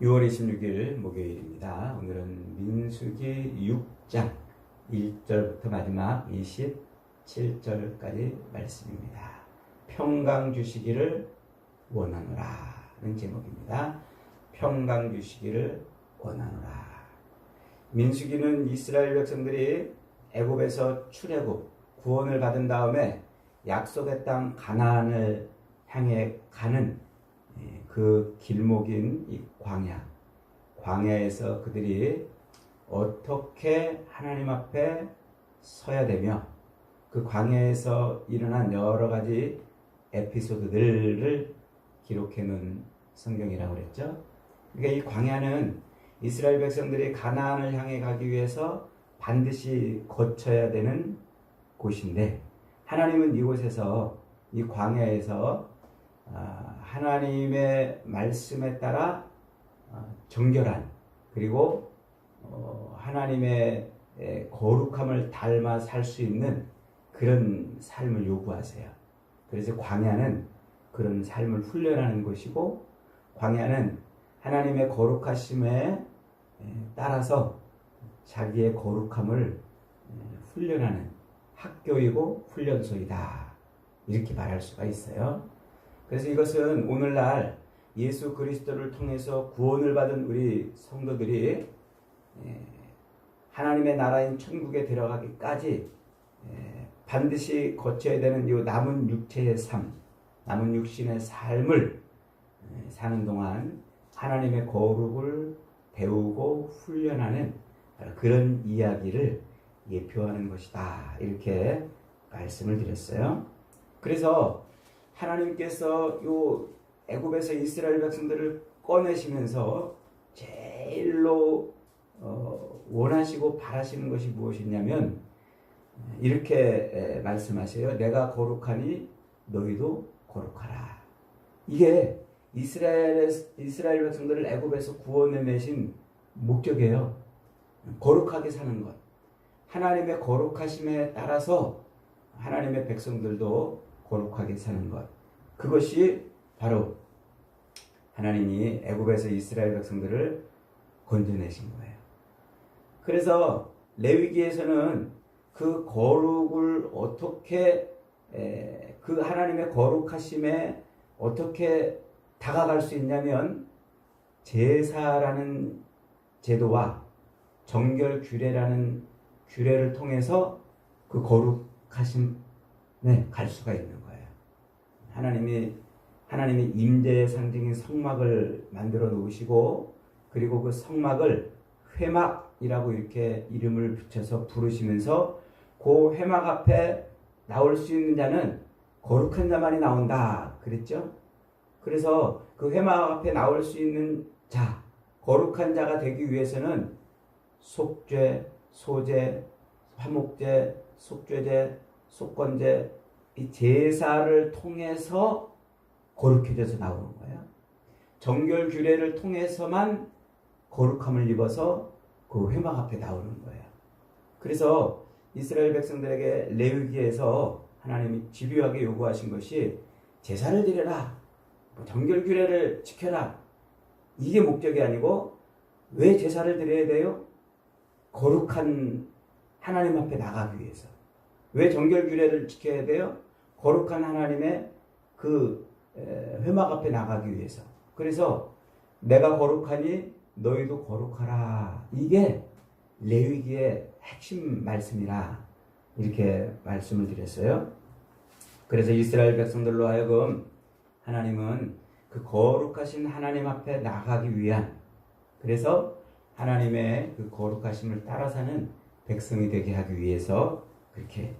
6월 26일 목요일입니다. 오늘은 민수기 6장 1절부터 마지막 27절까지 말씀입니다. 평강 주시기를 원하노라는 제목입니다. 평강 주시기를 원하노라. 민수기는 이스라엘 백성들이 애굽에서 출애굽 구원을 받은 다음에 약속의 땅 가나안을 향해 가는 그 길목인 이 광야에서 그들이 어떻게 하나님 앞에 서야 되며 그 광야에서 일어난 여러 가지 에피소드들을 기록해 놓은 성경이라고 그랬죠. 그러니까 이 광야는 이스라엘 백성들이 가나안을 향해 가기 위해서 반드시 거쳐야 되는 곳인데, 하나님은 이곳에서, 이 광야에서 하나님의 말씀에 따라 정결한, 그리고 하나님의 거룩함을 닮아 살 수 있는 그런 삶을 요구하세요. 그래서 광야는 그런 삶을 훈련하는 곳이고, 광야는 하나님의 거룩하심에 따라서 자기의 거룩함을 훈련하는 학교이고 훈련소이다, 이렇게 말할 수가 있어요. 그래서 이것은 오늘날 예수 그리스도를 통해서 구원을 받은 우리 성도들이 하나님의 나라인 천국에 들어가기까지 반드시 거쳐야 되는 이 남은 육체의 삶, 남은 육신의 삶을 사는 동안 하나님의 거룩을 배우고 훈련하는 그런 이야기를 예표하는 것이다, 이렇게 말씀을 드렸어요. 그래서 하나님께서 요 애굽에서 이스라엘 백성들을 꺼내시면서 제일로 원하시고 바라시는 것이 무엇이냐면 이렇게 말씀하세요. 내가 거룩하니 너희도 거룩하라. 이게 이스라엘 백성들을 애굽에서 구원해내신 목적이에요. 거룩하게 사는 것. 하나님의 거룩하심에 따라서 하나님의 백성들도 거룩하게 사는 것. 그것이 바로 하나님이 애굽에서 이스라엘 백성들을 건져내신 거예요. 그래서 레위기에서는 그 거룩을 어떻게, 그 하나님의 거룩하심에 어떻게 다가갈 수 있냐면 제사라는 제도와 정결 규례라는 규례를 통해서 그 거룩하심에 갈 수가 있는 거예요. 하나님이 임재의 상징인 성막을 만들어 놓으시고, 그리고 그 성막을 회막이라고 이렇게 이름을 붙여서 부르시면서 그 회막 앞에 나올 수 있는 자는 거룩한 자만이 나온다 그랬죠. 그래서 그 회막 앞에 나올 수 있는 자, 거룩한 자가 되기 위해서는 속죄, 소죄, 화목제, 속죄제, 속건제, 이 제사를 통해서 거룩해져서 나오는 거예요. 정결 규례를 통해서만 거룩함을 입어서 그 회막 앞에 나오는 거예요. 그래서 이스라엘 백성들에게 레위기에서 하나님이 집요하게 요구하신 것이 제사를 드려라, 정결 규례를 지켜라, 이게 목적이 아니고, 왜 제사를 드려야 돼요? 거룩한 하나님 앞에 나가기 위해서. 왜 정결 규례를 지켜야 돼요? 거룩한 하나님의 그 회막 앞에 나가기 위해서. 그래서 내가 거룩하니 너희도 거룩하라, 이게 레위기의 핵심 말씀이라 이렇게 말씀을 드렸어요. 그래서 이스라엘 백성들로 하여금 하나님은 그 거룩하신 하나님 앞에 나가기 위한, 그래서 하나님의 그 거룩하심을 따라 사는 백성이 되게 하기 위해서 그렇게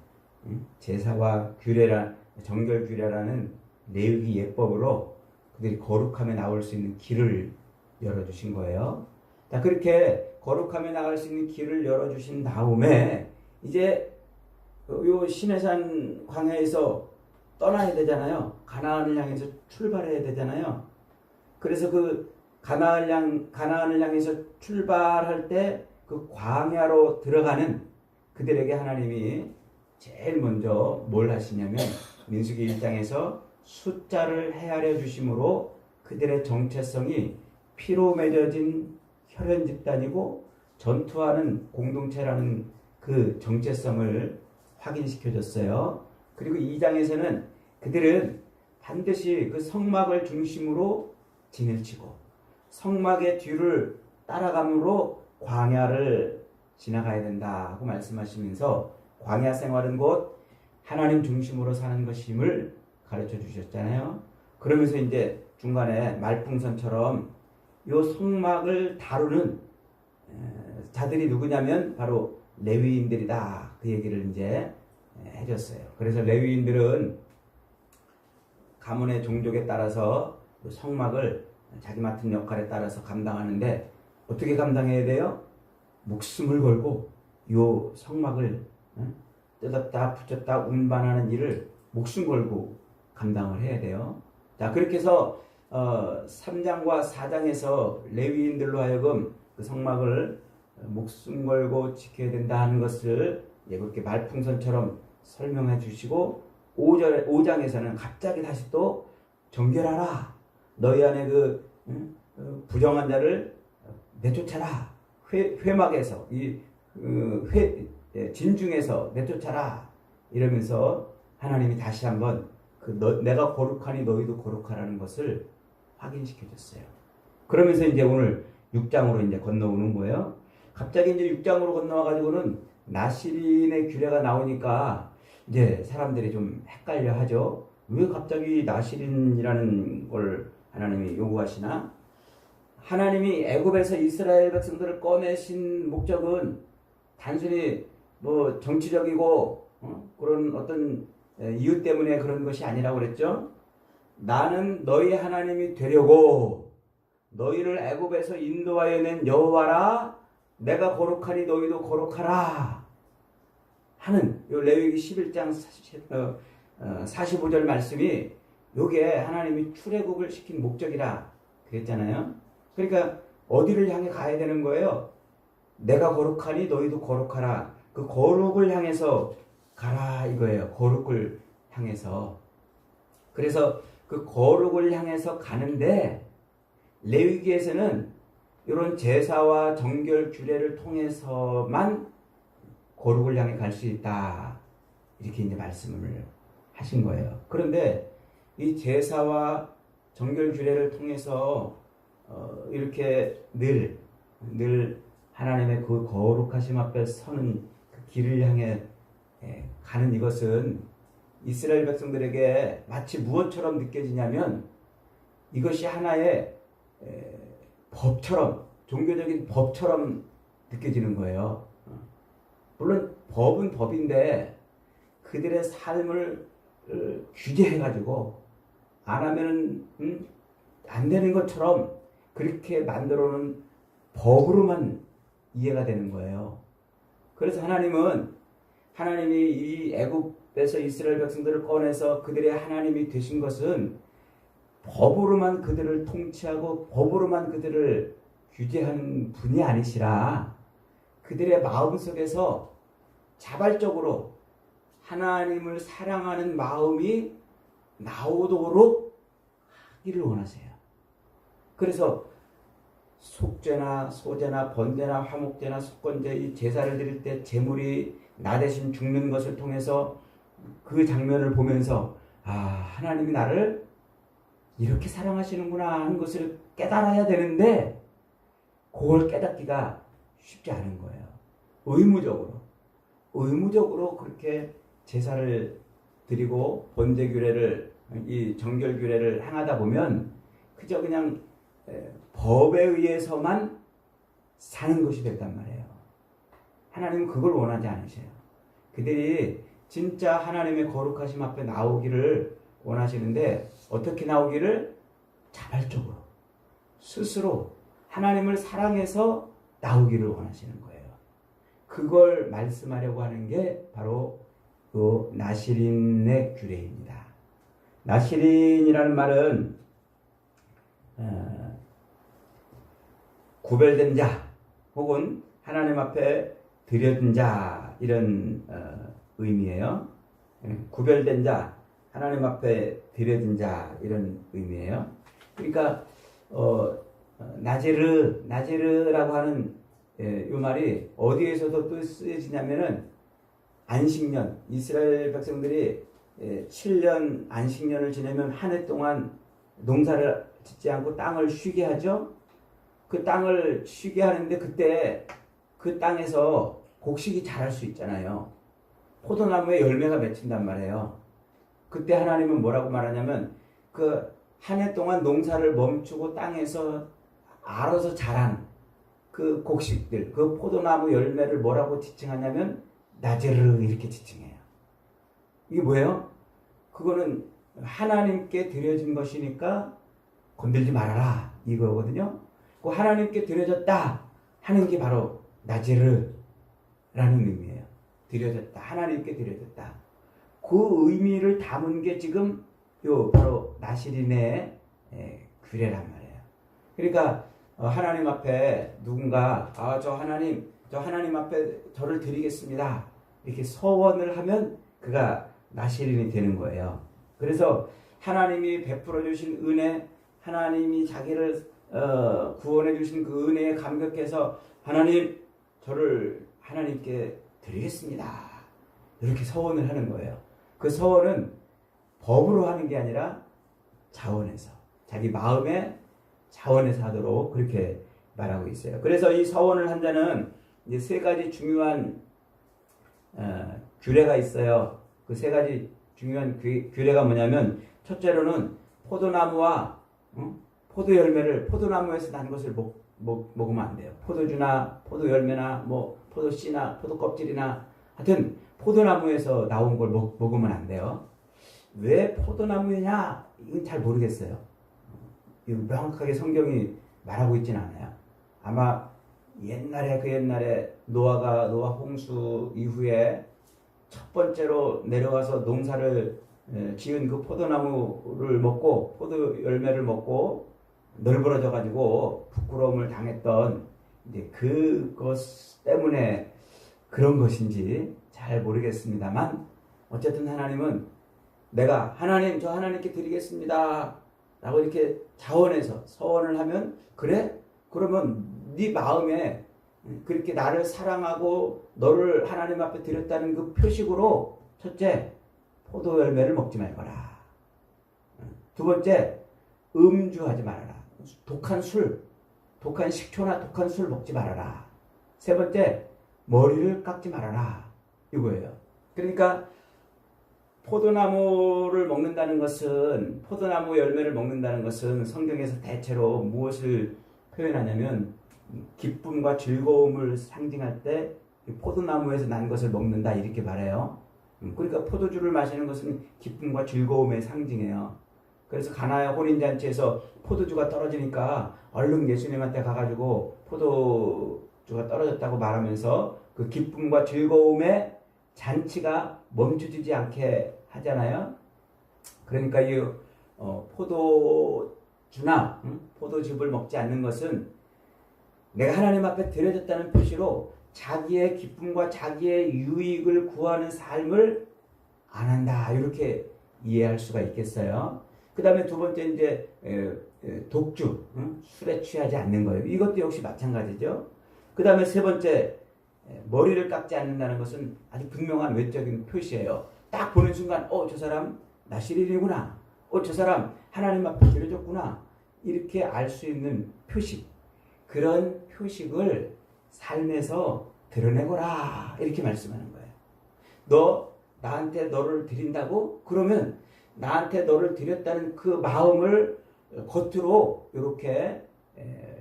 제사와 정결 규례라는 레위기 예법으로 그들이 거룩함에 나올 수 있는 길을 열어주신 거예요. 자, 그렇게 거룩함에 나갈 수 있는 길을 열어주신 다음에 이제 요 시내산 광야에서 떠나야 되잖아요. 가나안을 향해서 출발해야 되잖아요. 그래서 그 가나안을 향해서 출발할 때 그 광야로 들어가는 그들에게 하나님이 제일 먼저 뭘 하시냐면 민수기 1장에서 숫자를 헤아려 주심으로 그들의 정체성이 피로 맺어진 혈연 집단이고 전투하는 공동체라는 그 정체성을 확인시켜줬어요. 그리고 2장에서는 그들은 반드시 그 성막을 중심으로 진을 치고 성막의 뒤를 따라감으로 광야를 지나가야 된다고 말씀하시면서 광야 생활은 곧 하나님 중심으로 사는 것임을 가르쳐 주셨잖아요. 그러면서 이제 중간에 말풍선처럼 요 성막을 다루는 자들이 누구냐면 바로 레위인들이다. 그 얘기를 이제 해줬어요. 그래서 레위인들은 가문의 종족에 따라서 성막을 자기 맡은 역할에 따라서 감당하는데 어떻게 감당해야 돼요? 목숨을 걸고 요 성막을 뜯었다 붙였다 운반하는 일을 목숨 걸고 감당을 해야 돼요. 자, 그렇게 해서 3장과 4장에서 레위인들로 하여금 그 성막을 목숨 걸고 지켜야 된다는 것을 그렇게 말풍선처럼 설명해 주시고 5장에서는 갑자기 다시 또 정결하라. 너희 안에 그 부정한 자를 내쫓아라. 회막에서 진중에서 내쫓아라. 이러면서 하나님이 다시 한번 내가 거룩하니 너희도 거룩하라는 것을 확인시켜 줬어요. 그러면서 이제 오늘 6장으로 이제 건너오는 거예요. 갑자기 이제 6장으로 건너와 가지고는 나실인의 규례가 나오니까 이제 사람들이 좀 헷갈려 하죠. 왜 갑자기 나실인이라는 걸 하나님이 요구하시나? 하나님이 애굽에서 이스라엘 백성들을 꺼내신 목적은 단순히 뭐 정치적이고 그런 어떤 이유 때문에 그런 것이 아니라고 그랬죠. 나는 너희 하나님이 되려고 너희를 애굽에서 인도하여 낸 여호와라. 내가 거룩하니 너희도 거룩하라 하는 요 레위기 11장 45절 말씀이 요게 하나님이 출애굽을 시킨 목적이라 그랬잖아요. 그러니까 어디를 향해 가야 되는 거예요? 내가 거룩하니 너희도 거룩하라. 그 거룩을 향해서 가라 이거예요. 거룩을 향해서. 그래서 그 거룩을 향해서 가는데 레위기에서는 이런 제사와 정결 규례를 통해서만 거룩을 향해 갈 수 있다. 이렇게 이제 말씀을 하신 거예요. 그런데 이 제사와 정결 규례를 통해서 이렇게 늘 하나님의 그 거룩하심 앞에 서는 그 길을 향해 가는 이것은 이스라엘 백성들에게 마치 무엇처럼 느껴지냐면 이것이 하나의 법처럼, 종교적인 법처럼 느껴지는 거예요. 물론 법은 법인데 그들의 삶을 규제해가지고 안 하면은 안 되는 것처럼 그렇게 만들어 놓은 법으로만 이해가 되는 거예요. 그래서 하나님이 이 애굽에서 이스라엘 백성들을 꺼내서 그들의 하나님이 되신 것은 법으로만 그들을 통치하고 법으로만 그들을 규제하는 분이 아니시라 그들의 마음속에서 자발적으로 하나님을 사랑하는 마음이 나오도록 하기를 원하세요. 그래서 속죄나 소제나 번제나 화목제나 속건제 이 제사를 드릴 때 제물이 나 대신 죽는 것을 통해서 그 장면을 보면서 하나님이 나를 이렇게 사랑하시는구나 하는 것을 깨달아야 되는데 그걸 깨닫기가 쉽지 않은 거예요. 의무적으로 그렇게 제사를 드리고 번제 규례를 이 정결 규례를 행하다 보면 그저 그냥 법에 의해서만 사는 것이 됐단 말이에요. 하나님은 그걸 원하지 않으세요. 그들이 진짜 하나님의 거룩하심 앞에 나오기를 원하시는데 어떻게 나오기를? 자발적으로 스스로 하나님을 사랑해서 나오기를 원하시는 거예요. 그걸 말씀하려고 하는 게 바로 그 나실인의 규례입니다. 나실인이라는 말은 구별된 자 혹은 하나님 앞에 드려진 자 이런 의미예요. 구별된 자, 하나님 앞에 드려진 자 이런 의미예요. 그러니까 나제르라고 하는 이 말이 어디에서도 또 쓰여지냐면은 안식년, 이스라엘 백성들이 7년 안식년을 지내면 한 해 동안 농사를 짓지 않고 땅을 쉬게 하죠. 그 땅을 쉬게 하는데 그때 그 땅에서 곡식이 자랄 수 있잖아요. 포도나무에 열매가 맺힌단 말이에요. 그때 하나님은 뭐라고 말하냐면 그 한 해 동안 농사를 멈추고 땅에서 알아서 자란 그 곡식들, 그 포도나무 열매를 뭐라고 지칭하냐면 나제르 이렇게 지칭해요. 이게 뭐예요? 그거는 하나님께 드려진 것이니까 건들지 말아라 이거거든요. 그 하나님께 드려졌다 하는 게 바로 나제르라는 의미예요. 드려졌다, 하나님께 드려졌다. 그 의미를 담은 게 지금 요 바로 나시린의 규례란 말이에요. 그러니까 하나님 앞에 누군가 저 하나님 앞에 저를 드리겠습니다 이렇게 서원을 하면 그가 나시린이 되는 거예요. 그래서 하나님이 베풀어 주신 은혜, 하나님이 자기를 구원해 주신 그 은혜에 감격해서 하나님 저를 하나님께 드리겠습니다 이렇게 서원을 하는 거예요. 그 서원은 법으로 하는 게 아니라 자원에서, 자기 마음의 자원에서 하도록 그렇게 말하고 있어요. 그래서 이 서원을 한 자는 이제 세 가지 중요한 규례가 있어요. 그 세 가지 중요한 규례가 뭐냐면, 첫째로는 포도나무와 포도 열매를 포도나무에서 난 것을 먹으면 안 돼요. 포도주나 포도 열매나 뭐 포도 씨나 포도 껍질이나 하여튼 포도나무에서 나온 걸 먹으면 안 돼요. 왜 포도나무냐? 이건 잘 모르겠어요. 명확하게 성경이 말하고 있지는 않아요. 아마 옛날에 노아 홍수 이후에 첫 번째로 내려와서 농사를 지은 그 포도나무를 먹고 포도 열매를 먹고 널브러져 가지고 부끄러움을 당했던 이제 그것 때문에 그런 것인지 잘 모르겠습니다만, 어쨌든 하나님은 내가 하나님 저 하나님께 드리겠습니다 라고 이렇게 자원해서 서원을 하면, 그래? 그러면 네 마음에 그렇게 나를 사랑하고 너를 하나님 앞에 드렸다는 그 표식으로, 첫째, 포도 열매를 먹지 말거라. 두 번째, 음주하지 말아라. 독한 식초나 독한 술 먹지 말아라. 세 번째, 머리를 깎지 말아라. 이거예요. 그러니까 포도나무를 먹는다는 것은, 포도나무 열매를 먹는다는 것은 성경에서 대체로 무엇을 표현하냐면 기쁨과 즐거움을 상징할 때 포도나무에서 난 것을 먹는다 이렇게 말해요. 그러니까 포도주를 마시는 것은 기쁨과 즐거움의 상징이에요. 그래서 가나의 혼인잔치에서 포도주가 떨어지니까 얼른 예수님한테 가가지고 포도주가 떨어졌다고 말하면서 그 기쁨과 즐거움의 잔치가 멈춰지지 않게 하잖아요. 그러니까 이 포도주나 포도즙을 먹지 않는 것은 내가 하나님 앞에 드려졌다는 표시로 자기의 기쁨과 자기의 유익을 구하는 삶을 안 한다, 이렇게 이해할 수가 있겠어요. 그 다음에 두 번째, 이제 독주, 술에 취하지 않는 거예요. 이것도 역시 마찬가지죠. 그 다음에 세 번째, 머리를 깎지 않는다는 것은 아주 분명한 외적인 표시예요. 딱 보는 순간 저 사람 나시린이구나, 저 사람 하나님 앞에 드려졌구나, 이렇게 알 수 있는 표식, 그런 표식을 삶에서 드러내거라 이렇게 말씀하는 거예요. 너 나한테 너를 드린다고? 그러면 나한테 너를 드렸다는 그 마음을 겉으로 이렇게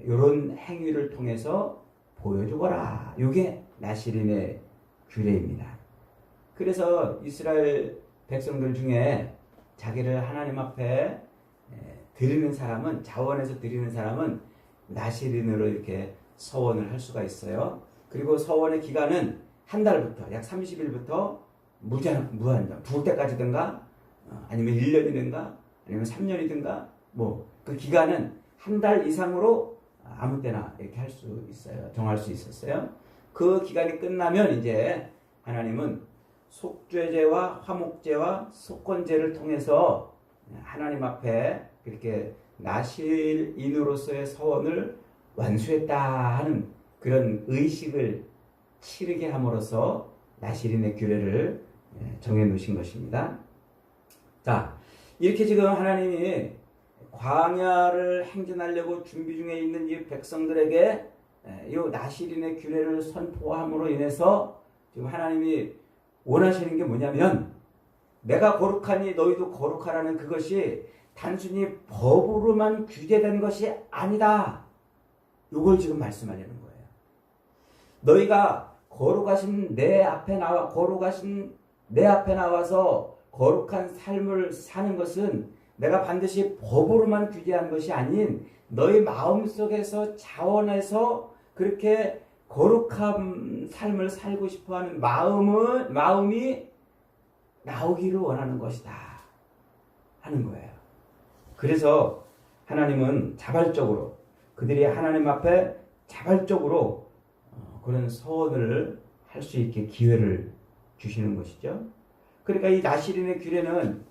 이런 행위를 통해서 보여주거라. 이게 나시린의 규례입니다. 그래서 이스라엘 백성들 중에 자기를 하나님 앞에 드리는 사람은, 자원해서 드리는 사람은 나시린으로 이렇게 서원을 할 수가 있어요. 그리고 서원의 기간은 한 달부터 약 30일부터 무한정 죽을 때까지든가, 아니면 1년이든가 아니면 3년이든가, 뭐 그 기간은 한 달 이상으로 아무 때나 이렇게 할 수 있어요. 정할 수 있었어요. 그 기간이 끝나면 이제 하나님은 속죄제와 화목제와 속건제를 통해서 하나님 앞에 그렇게 나실인으로서의 서원을 완수했다 하는 그런 의식을 치르게 함으로써 나실인의 규례를 정해 놓으신 것입니다. 자, 이렇게 지금 하나님이 광야를 행진하려고 준비 중에 있는 이 백성들에게 이 나실인의 규례를 선포함으로 인해서 지금 하나님이 원하시는 게 뭐냐면, 내가 거룩하니 너희도 거룩하라는 그것이 단순히 법으로만 규제된 것이 아니다. 이걸 지금 말씀하려는 거예요. 너희가 거룩하신 내 앞에 나와서 거룩한 삶을 사는 것은 내가 반드시 법으로만 규제한 것이 아닌 너희 마음속에서 자원해서 그렇게 거룩한 삶을 살고 싶어하는 마음이 나오기를 원하는 것이다 하는 거예요. 그래서 하나님은 자발적으로 그들이 하나님 앞에 자발적으로 그런 서원을 할 수 있게 기회를 주시는 것이죠. 그러니까 이 나실인의 규례는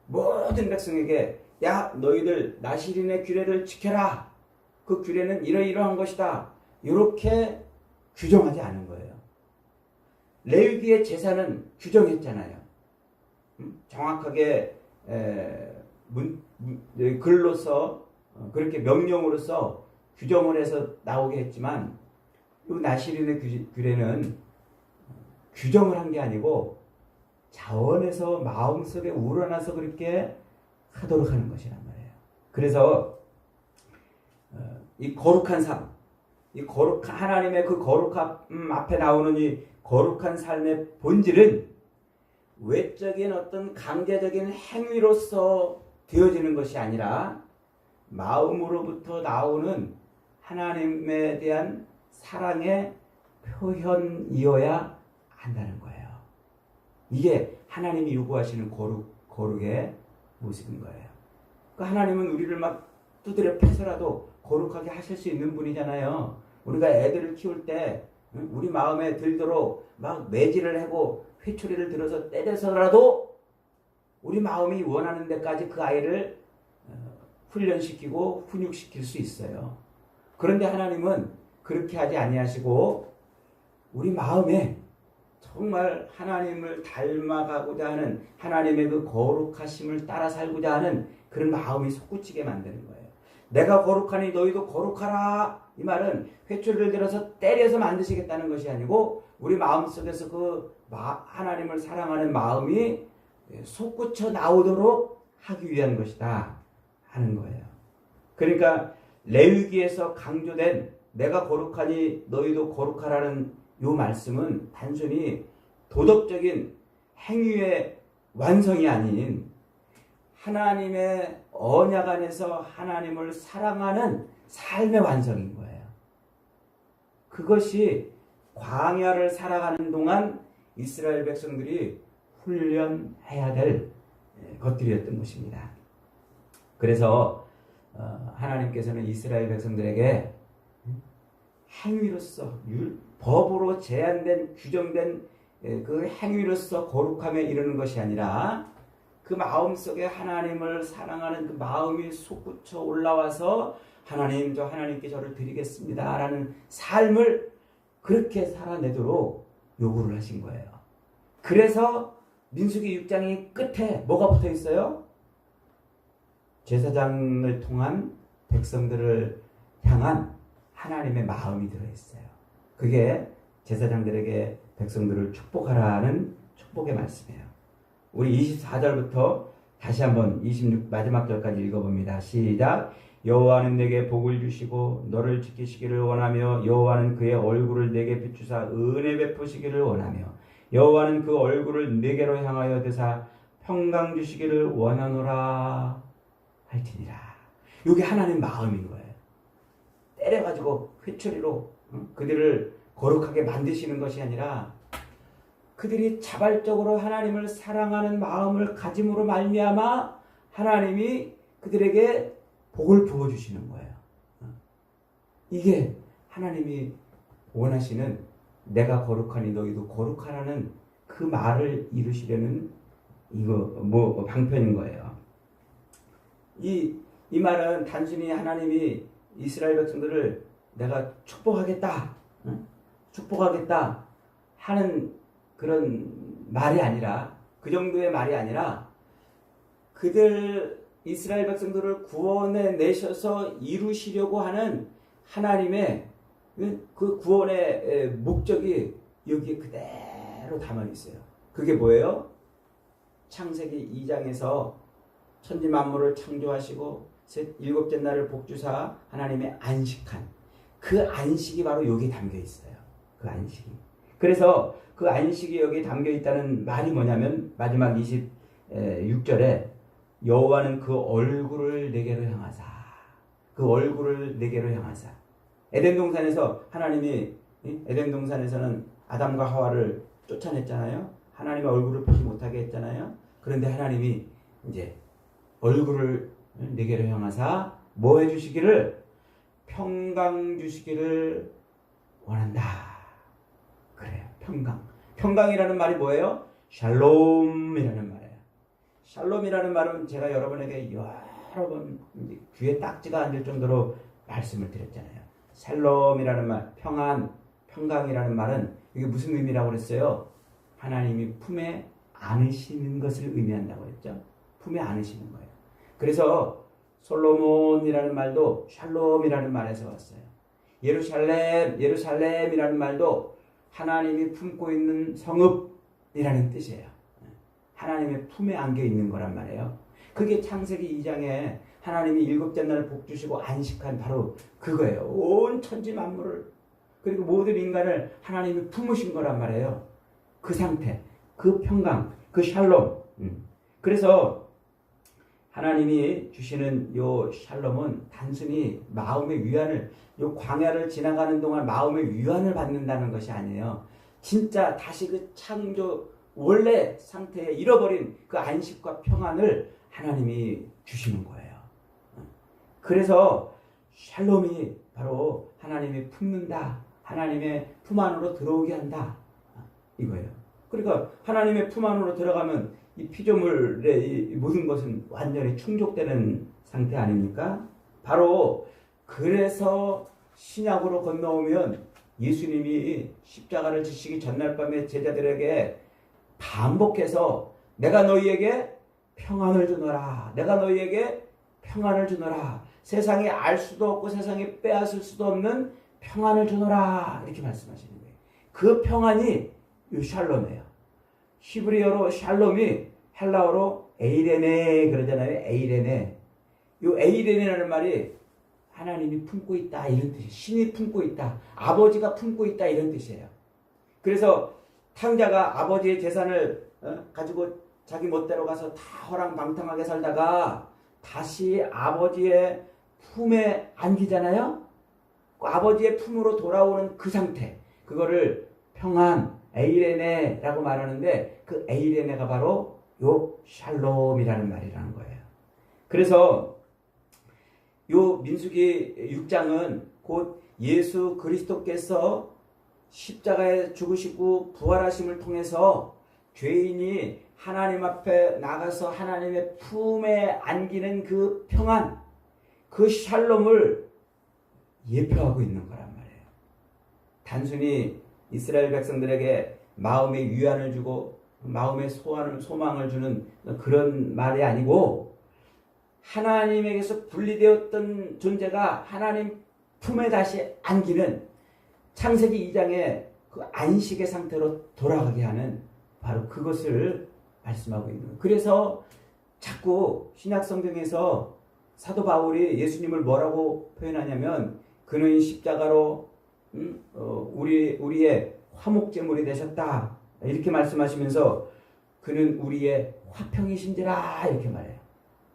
모든 백성에게, 야, 너희들 나실인의 규례를 지켜라. 그 규례는 이러이러한 것이다. 이렇게 규정하지 않은 거예요. 레위기의 제사는 규정했잖아요. 정확하게 글로서 그렇게 명령으로서 규정을 해서 나오게 했지만, 이 나실인의 규례는 규정을 한 게 아니고 자원에서 마음속에 우러나서 그렇게 하도록 하는 것이란 말이에요. 그래서 이 거룩한 삶, 하나님의 그 거룩함 앞에 나오는 이 거룩한 삶의 본질은 외적인 어떤 강제적인 행위로서 되어지는 것이 아니라 마음으로부터 나오는 하나님에 대한 사랑의 표현이어야 한다는 거예요. 이게 하나님이 요구하시는 거룩의 모습인 거예요. 그러니까 하나님은 우리를 막 두드려 패서라도 거룩하게 하실 수 있는 분이잖아요. 우리가 애들을 키울 때 우리 마음에 들도록 막 매질을 하고 회초리를 들어서 때려서라도 우리 마음이 원하는 데까지 그 아이를 훈련시키고 훈육시킬 수 있어요. 그런데 하나님은 그렇게 하지 아니하시고 우리 마음에 정말 하나님을 닮아가고자 하는, 하나님의 그 거룩하심을 따라 살고자 하는 그런 마음이 솟구치게 만드는 거예요. 내가 거룩하니 너희도 거룩하라. 이 말은 회초리를 들어서 때려서 만드시겠다는 것이 아니고 우리 마음속에서 그 하나님을 사랑하는 마음이 솟구쳐 나오도록 하기 위한 것이다 하는 거예요. 그러니까 레위기에서 강조된 내가 거룩하니 너희도 거룩하라는 이 말씀은 단순히 도덕적인 행위의 완성이 아닌 하나님의 언약 안에서 하나님을 사랑하는 삶의 완성인 거예요. 그것이 광야를 살아가는 동안 이스라엘 백성들이 훈련해야 될 것들이었던 것입니다. 그래서 하나님께서는 이스라엘 백성들에게 행위로서 법으로 제한된 규정된 그 행위로서 거룩함에 이르는 것이 아니라 그 마음속에 하나님을 사랑하는 그 마음이 솟구쳐 올라와서 하나님, 저 하나님께 저를 드리겠습니다 라는 삶을 그렇게 살아내도록 요구를 하신 거예요. 그래서 민수기 6장이 끝에 뭐가 붙어 있어요? 제사장을 통한 백성들을 향한 하나님의 마음이 들어있어요. 그게 제사장들에게 백성들을 축복하라는 축복의 말씀이에요. 우리 24절부터 다시 한번 26 마지막 절까지 읽어봅니다. 시작. 여호와는 내게 복을 주시고 너를 지키시기를 원하며 여호와는 그의 얼굴을 내게 비추사 은혜 베푸시기를 원하며 여호와는 그 얼굴을 내게로 향하여 드사 평강 주시기를 원하노라 할지니라. 이게 하나님 마음인 거예요. 때려가지고 회초리로 그들을 거룩하게 만드시는 것이 아니라 그들이 자발적으로 하나님을 사랑하는 마음을 가짐으로 말미암아 하나님이 그들에게 복을 부어주시는 거예요. 이게 하나님이 원하시는 내가 거룩하니 너희도 거룩하라는 그 말을 이루시려는 방편인 거예요. 이 이 말은 단순히 하나님이 이스라엘 백성들을 내가 축복하겠다, 응? 축복하겠다 하는 그런 말이 아니라, 그 정도의 말이 아니라, 그들 이스라엘 백성들을 구원해 내셔서 이루시려고 하는 하나님의 그 구원의 목적이 여기에 그대로 담아 있어요. 그게 뭐예요? 창세기 2장에서 천지 만물을 창조하시고 일곱째 날을 복주사 하나님의 안식한 그 안식이 바로 여기에 담겨 있어요. 그 안식이. 그래서 그 안식이 여기에 담겨 있다는 말이 뭐냐면 마지막 26절에 여호와는 그 얼굴을 내게로 향하사, 그 얼굴을 내게로 향하사. 에덴 동산에서 하나님이, 에덴 동산에서는 아담과 하와를 쫓아냈잖아요. 하나님의 얼굴을 보지 못하게 했잖아요. 그런데 하나님이 이제 얼굴을 내게로 향하사 뭐 해주시기를? 평강 주시기를 원한다. 그래요. 평강. 평강이라는 말이 뭐예요? 샬롬이라는 말이에요. 샬롬이라는 말은 제가 여러분에게 여러 번 귀에 딱지가 앉을 정도로 말씀을 드렸잖아요. 샬롬이라는 말, 평안, 평강이라는 말은 이게 무슨 의미라고 그랬어요? 하나님이 품에 안으시는 것을 의미한다고 했죠. 품에 안으시는 거예요. 그래서 솔로몬이라는 말도 샬롬이라는 말에서 왔어요. 예루살렘, 예루살렘이라는 말도 하나님이 품고 있는 성읍이라는 뜻이에요. 하나님의 품에 안겨 있는 거란 말이에요. 그게 창세기 2장에 하나님이 일곱째 날을 복주시고 안식한 바로 그거예요. 온 천지 만물을, 그리고 모든 인간을 하나님이 품으신 거란 말이에요. 그 상태, 그 평강, 그 샬롬. 그래서 하나님이 주시는 요 샬롬은 단순히 마음의 위안을, 요 광야를 지나가는 동안 마음의 위안을 받는다는 것이 아니에요. 진짜 다시 그 창조 원래 상태에 잃어버린 그 안식과 평안을 하나님이 주시는 거예요. 그래서 샬롬이 바로 하나님이 품는다, 하나님의 품 안으로 들어오게 한다, 이거예요. 그러니까 하나님의 품 안으로 들어가면 이 피조물의 이 모든 것은 완전히 충족되는 상태 아닙니까? 바로 그래서 신약으로 건너오면 예수님이 십자가를 지시기 전날 밤에 제자들에게 반복해서 내가 너희에게 평안을 주노라, 내가 너희에게 평안을 주노라, 세상에 알 수도 없고 세상에 빼앗을 수도 없는 평안을 주노라, 이렇게 말씀하시는 거예요. 그 평안이 이 샬롬이에요. 히브리어로 샬롬이 헬라어로 에이레네 그러잖아요. 에이레네. 이 에이레네라는 말이 하나님이 품고 있다 이런 뜻이에요. 신이 품고 있다, 아버지가 품고 있다 이런 뜻이에요. 그래서 탕자가 아버지의 재산을 가지고 자기 멋대로 가서 다 호랑방탕하게 살다가 다시 아버지의 품에 안기잖아요. 그 아버지의 품으로 돌아오는 그 상태, 그거를 평안, 에이레네라고 말하는데 그 에이레네가 바로 요 샬롬이라는 말이라는 거예요. 그래서 요 민수기 6장은 곧 예수 그리스도께서 십자가에 죽으시고 부활하심을 통해서 죄인이 하나님 앞에 나가서 하나님의 품에 안기는 그 평안, 그 샬롬을 예표하고 있는 거란 말이에요. 단순히 이스라엘 백성들에게 마음의 위안을 주고 마음의 소망을 주는 그런 말이 아니고, 하나님에게서 분리되었던 존재가 하나님 품에 다시 안기는 창세기 2장의 그 안식의 상태로 돌아가게 하는 바로 그것을 말씀하고 있는 거예요. 그래서 자꾸 신약성경에서 사도 바울이 예수님을 뭐라고 표현하냐면 그는 십자가로 우리의 화목제물이 되셨다 이렇게 말씀하시면서 그는 우리의 화평이신지라 이렇게 말해요.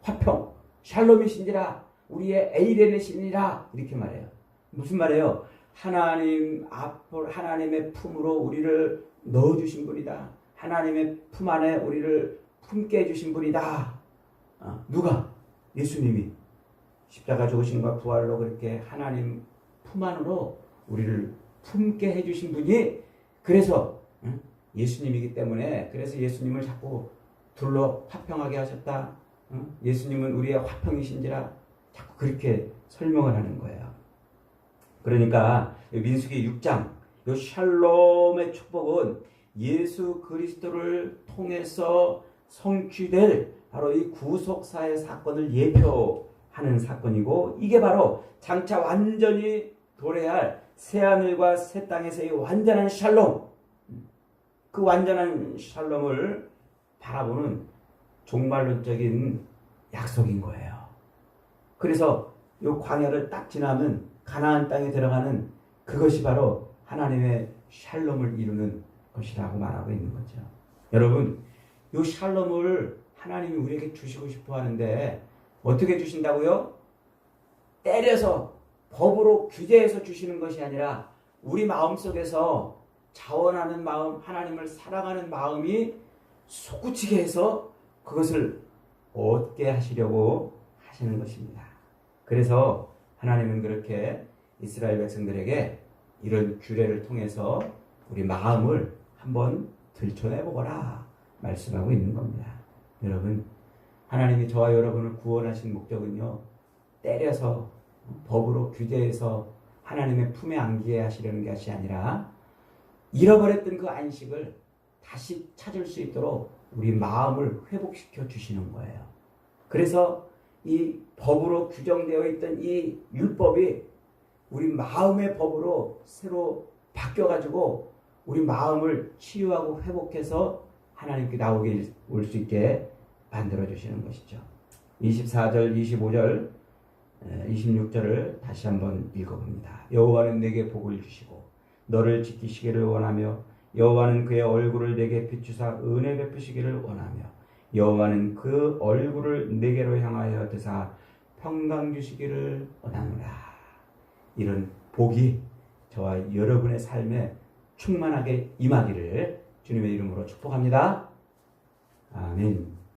화평, 샬롬이신지라, 우리의 에이레네시니라 이렇게 말해요. 무슨 말이에요? 하나님의 품으로 우리를 넣어주신 분이다. 하나님의 품 안에 우리를 품게 해주신 분이다. 누가? 예수님이 십자가 죽으심과 부활로 그렇게 하나님 품 안으로 우리를 품게 해주신 분이, 그래서 예수님이기 때문에, 그래서 예수님을 자꾸 둘러 화평하게 하셨다. 예수님은 우리의 화평이신지라. 자꾸 그렇게 설명을 하는 거예요. 그러니까 민수기 6장 이 샬롬의 축복은 예수 그리스도를 통해서 성취될 바로 이 구속사의 사건을 예표하는 사건이고, 이게 바로 장차 완전히 도래할 새하늘과 새 땅에서의 완전한 샬롬, 그 완전한 샬롬을 바라보는 종말론적인 약속인 거예요. 그래서 이 광야를 딱 지나면 가나안 땅에 들어가는 그것이 바로 하나님의 샬롬을 이루는 것이라고 말하고 있는 거죠. 여러분, 이 샬롬을 하나님이 우리에게 주시고 싶어 하는데 어떻게 주신다고요? 때려서 법으로 규제해서 주시는 것이 아니라 우리 마음속에서 자원하는 마음, 하나님을 사랑하는 마음이 솟구치게 해서 그것을 얻게 하시려고 하시는 것입니다. 그래서 하나님은 그렇게 이스라엘 백성들에게 이런 규례를 통해서 우리 마음을 한번 들춰내보거라 말씀하고 있는 겁니다. 여러분, 하나님이 저와 여러분을 구원하신 목적은요, 때려서 법으로 규제해서 하나님의 품에 안기게 하시려는 것이 아니라 잃어버렸던 그 안식을 다시 찾을 수 있도록 우리 마음을 회복시켜 주시는 거예요. 그래서 이 법으로 규정되어 있던 이 율법이 우리 마음의 법으로 새로 바뀌어가지고 우리 마음을 치유하고 회복해서 하나님께 나오게 올 수 있게 만들어 주시는 것이죠. 24절, 25절, 26절을 다시 한번 읽어봅니다. 여호와는 내게 복을 주시고 너를 지키시기를 원하며 여호와는 그의 얼굴을 내게 비추사 은혜 베푸시기를 원하며 여호와는 그 얼굴을 내게로 향하여 드사 평강 주시기를 원하노라. 이런 복이 저와 여러분의 삶에 충만하게 임하기를 주님의 이름으로 축복합니다. 아멘.